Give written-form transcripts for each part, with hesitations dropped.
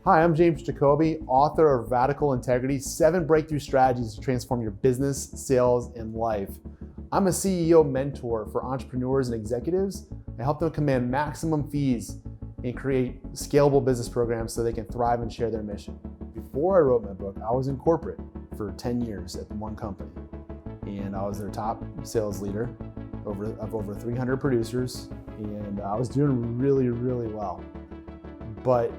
Hi, I'm James Jacobi, author of Radical Integrity, 7 Breakthrough Strategies to Transform Your Business, Sales, and Life. I'm a CEO mentor for entrepreneurs and executives. I help them command maximum fees and create scalable business programs so they can thrive and share their mission. Before I wrote my book, I was in corporate for 10 years at one company, and I was their top sales leader of over 300 producers, and I was doing really, really well. But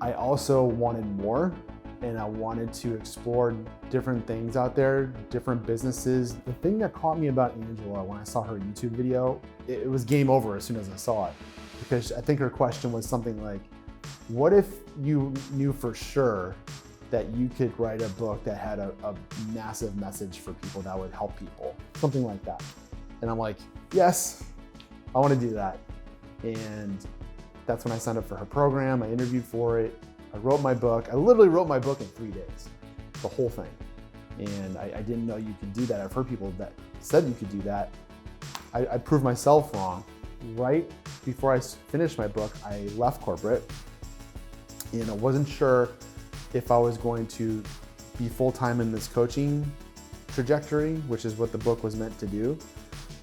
I also wanted more, and I wanted to explore different things out there, different businesses. The thing that caught me about Angela when I saw her YouTube video, it was game over as soon as I saw it. Because I think her question was something like, what if you knew for sure that you could write a book that had a massive message for people that would help people? Something like that. And I'm like, yes, I want to do that. And that's when I signed up for her program. I interviewed for it. I wrote my book. I literally wrote my book in 3 days, the whole thing. And I didn't know you could do that. I've heard people that said you could do that. I proved myself wrong. Right before I finished my book, I left corporate, and I wasn't sure if I was going to be full-time in this coaching trajectory, which is what the book was meant to do,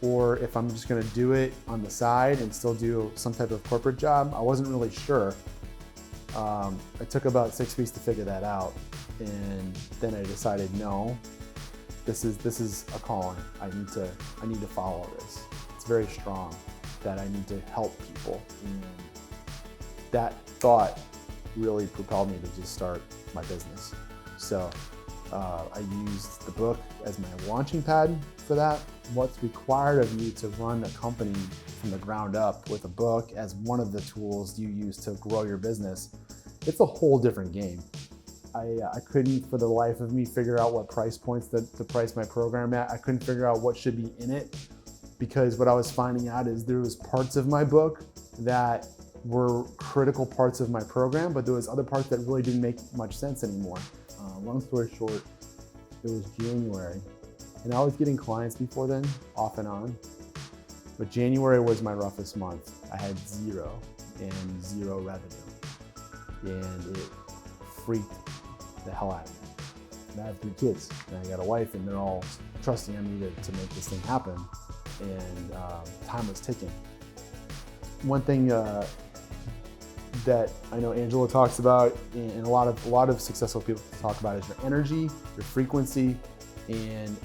or if I'm just gonna do it on the side and still do some type of corporate job. I wasn't really sure. It took about 6 weeks to figure that out. And then I decided, no, this is a calling. I need to follow this. It's very strong that I need to help people. And that thought really propelled me to just start my business. So I used the book as my launching pad for that. What's required of you to run a company from the ground up with a book as one of the tools you use to grow your business, it's a whole different game. I couldn't for the life of me figure out what price points to price my program at. I couldn't figure out what should be in it, because what I was finding out is there was parts of my book that were critical parts of my program, but there was other parts that really didn't make much sense anymore. Long story short, it was January, and I was getting clients before then, off and on, but January was my roughest month. I had zero revenue, and it freaked the hell out of me. I have 3 kids, and I got a wife, and they're all trusting on me to make this thing happen, and time was ticking. One thing that I know Angela talks about, and a lot of successful people talk about, is your energy, your frequency, and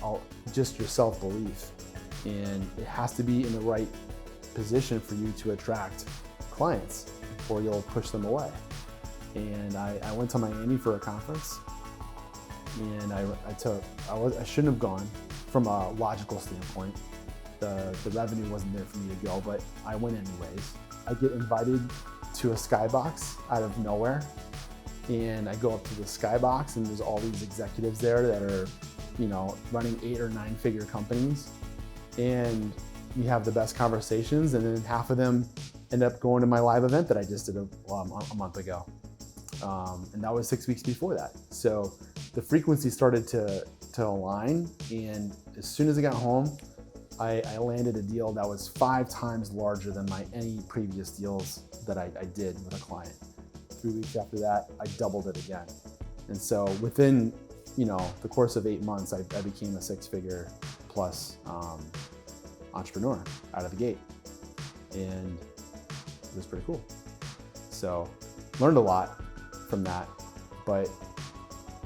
just your self-belief. And it has to be in the right position for you to attract clients, or you'll push them away. And I went to Miami for a conference, and I shouldn't have gone from a logical standpoint. The revenue wasn't there for me to go, but I went anyways. I get invited to a Skybox out of nowhere, and I go up to the Skybox, and there's all these executives there that are, running 8 or 9 figure companies, and we have the best conversations, and then half of them end up going to my live event that I just did a month ago, and that was 6 weeks before that. So the frequency started to align, and as soon as I got home, I landed a deal that was 5 times larger than any previous deals that I did with a client. 3 weeks after that, I doubled it again. And so within the course of 8 months, I became a 6-figure plus entrepreneur out of the gate. And it was pretty cool. So learned a lot from that, but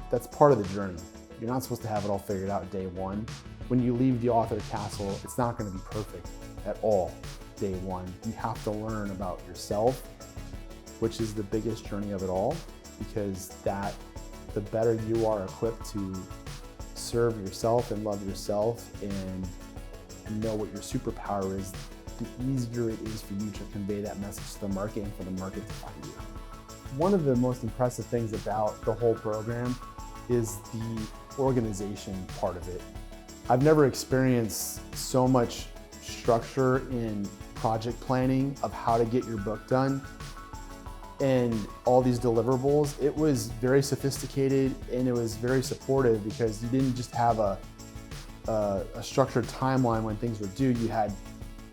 that's part of the journey. You're not supposed to have it all figured out day one. When you leave the author castle, it's not going to be perfect at all day one. You have to learn about yourself, which is the biggest journey of it all, because the better you are equipped to serve yourself and love yourself and know what your superpower is, the easier it is for you to convey that message to the market and for the market to find you. One of the most impressive things about the whole program is the organization part of it. I've never experienced so much structure in project planning of how to get your book done and all these deliverables. It was very sophisticated, and it was very supportive, because you didn't just have a structured timeline when things were due. You had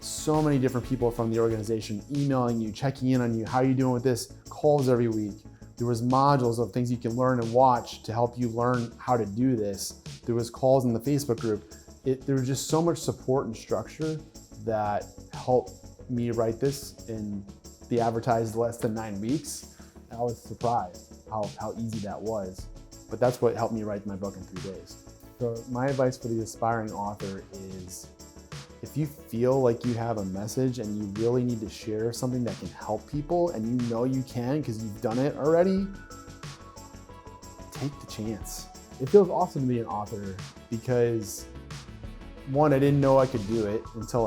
so many different people from the organization emailing you, checking in on you, how are you doing with this, calls every week, There was modules of things you can learn and watch to help you learn how to do this. There was calls in the Facebook group. There was just so much support and structure that helped me write this in the advertised less than 9 weeks. I was surprised how easy that was. But that's what helped me write my book in 3 days. So my advice for the aspiring author is, if you feel like you have a message and you really need to share something that can help people, and you know you can because you've done it already, take the chance. It feels awesome to be an author because, one, I didn't know I could do it until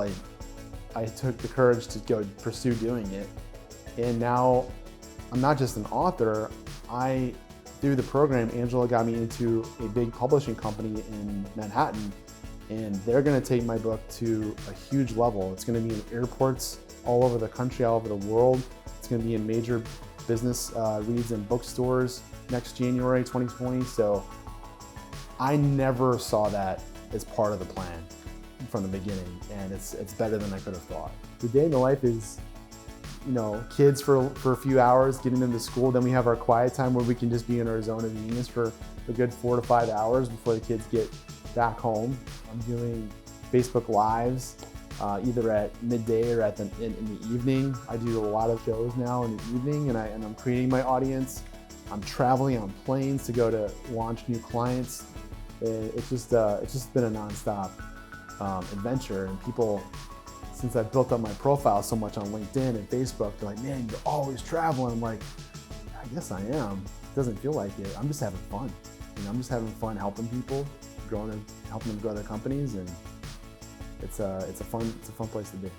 I took the courage to go pursue doing it. And now I'm not just an author. Through the program, Angela got me into a big publishing company in Manhattan, and they're gonna take my book to a huge level. It's gonna be in airports all over the country, all over the world. It's gonna be in major business reads in bookstores next January 2020. So I never saw that as part of the plan from the beginning, and it's better than I could have thought. The day in the life is, kids for a few hours, getting them to school. Then we have our quiet time where we can just be in our zone of genius for a good 4 to 5 hours before the kids get back home. I'm doing Facebook Lives either at midday or in the evening. I do a lot of shows now in the evening, and I'm creating my audience. I'm traveling on planes to go to launch new clients. It's just been a nonstop adventure, and people, since I've built up my profile so much on LinkedIn and Facebook, they're like, man, you're always traveling. I'm like, I guess I am. It doesn't feel like it. I'm just having fun. I'm just having fun helping people, helping them grow their companies, and it's a fun place to be.